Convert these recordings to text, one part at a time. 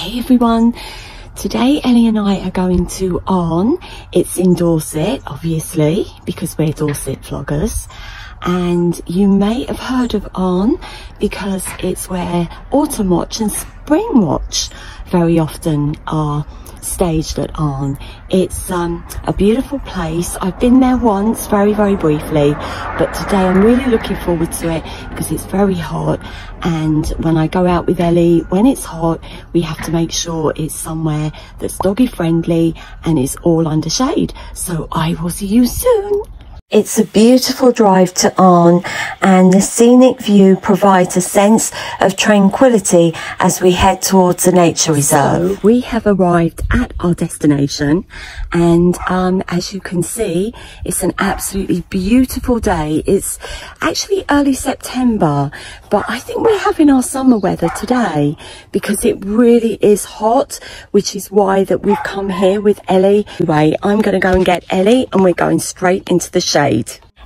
Hey everyone, today Ellie and I are going to Arne. It's in Dorset, obviously, because we're Dorset vloggers. And you may have heard of Arne because it's where Autumn Watch and Spring Watch very often are staged at Arne. It's a beautiful place. I've been there once, very briefly, but today I'm really looking forward to it because it's very hot, and when I go out with Ellie, when it's hot, we have to make sure it's somewhere that's doggy friendly and is all under shade. So I will see you soon. It's a beautiful drive to Arne, and the scenic view provides a sense of tranquility as we head towards the nature reserve. So we have arrived at our destination, and as you can see, it's an absolutely beautiful day. It's actually early September, but I think we're having our summer weather today because it really is hot, which is why that we've come here with Ellie. Anyway, I'm going to go and get Ellie and we're going straight into the shade.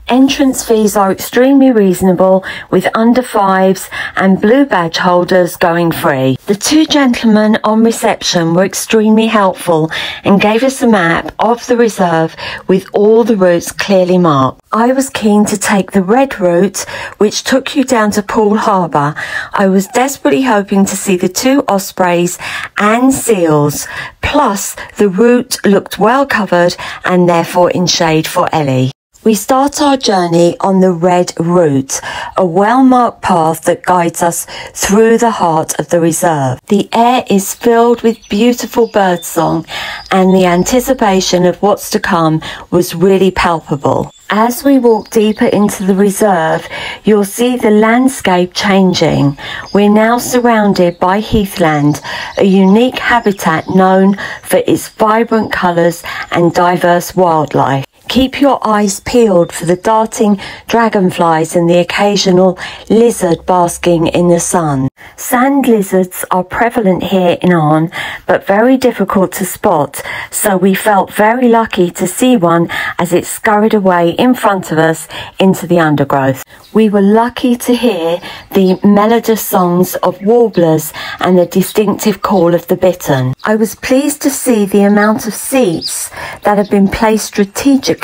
Entrance fees are extremely reasonable, with under fives and blue badge holders going free. The two gentlemen on reception were extremely helpful and gave us a map of the reserve with all the routes clearly marked. I was keen to take the red route, which took you down to Poole Harbour. I was desperately hoping to see the two ospreys and seals, plus the route looked well covered and therefore in shade for Ellie. We start our journey on the red route, a well-marked path that guides us through the heart of the reserve. The air is filled with beautiful birdsong, and the anticipation of what's to come was really palpable. As we walk deeper into the reserve, you'll see the landscape changing. We're now surrounded by heathland, a unique habitat known for its vibrant colours and diverse wildlife. Keep your eyes peeled for the darting dragonflies and the occasional lizard basking in the sun. Sand lizards are prevalent here in Arne, but very difficult to spot, so we felt very lucky to see one as it scurried away in front of us into the undergrowth. We were lucky to hear the melodious songs of warblers and the distinctive call of the bittern. I was pleased to see the amount of seats that have been placed strategically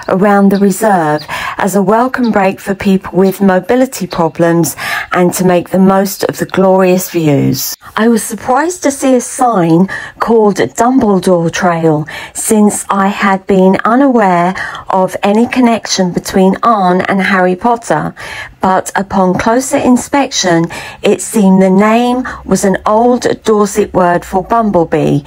around the reserve as a welcome break for people with mobility problems and to make the most of the glorious views. I was surprised to see a sign called Dumbledore Trail, since I had been unaware of any connection between Arne and Harry Potter, but upon closer inspection it seemed the name was an old Dorset word for bumblebee,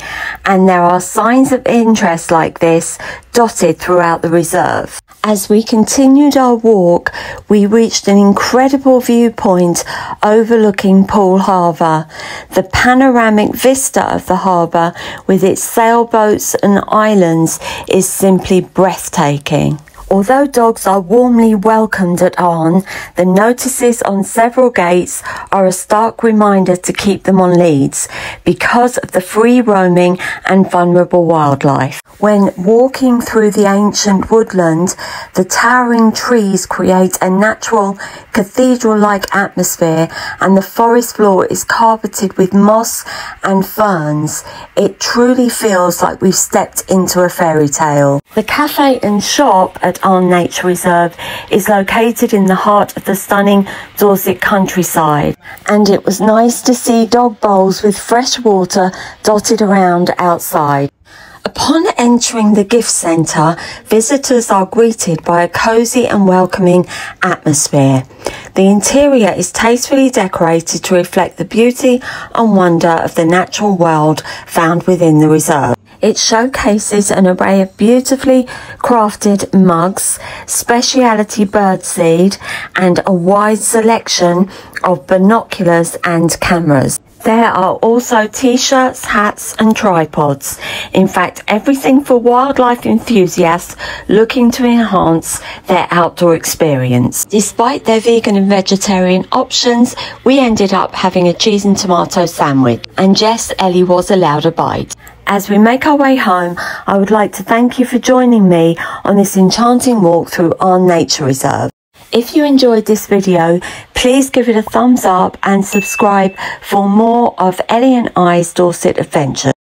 and there are signs of interest like this dotted throughout the reserve. As we continued our walk, we reached an incredible viewpoint overlooking Poole Harbour. The panoramic vista of the harbour with its sailboats and islands is simply breathtaking. Although dogs are warmly welcomed at Arne, the notices on several gates are a stark reminder to keep them on leads because of the free roaming and vulnerable wildlife. When walking through the ancient woodland, the towering trees create a natural cathedral-like atmosphere, and the forest floor is carpeted with moss and ferns. It truly feels like we've stepped into a fairy tale. The cafe and shop at Arne Nature Reserve is located in the heart of the stunning Dorset countryside, and it was nice to see dog bowls with fresh water dotted around outside. Upon entering the gift centre, visitors are greeted by a cosy and welcoming atmosphere. The interior is tastefully decorated to reflect the beauty and wonder of the natural world found within the reserve. It showcases an array of beautifully crafted mugs, speciality birdseed, and a wide selection of binoculars and cameras. There are also t-shirts, hats and tripods. In fact, everything for wildlife enthusiasts looking to enhance their outdoor experience. Despite their vegan and vegetarian options, we ended up having a cheese and tomato sandwich, and yes, Ellie was allowed a bite. As we make our way home, I would like to thank you for joining me on this enchanting walk through Arne Nature Reserve. If you enjoyed this video, please give it a thumbs up and subscribe for more of Ellie and I's Dorset adventure.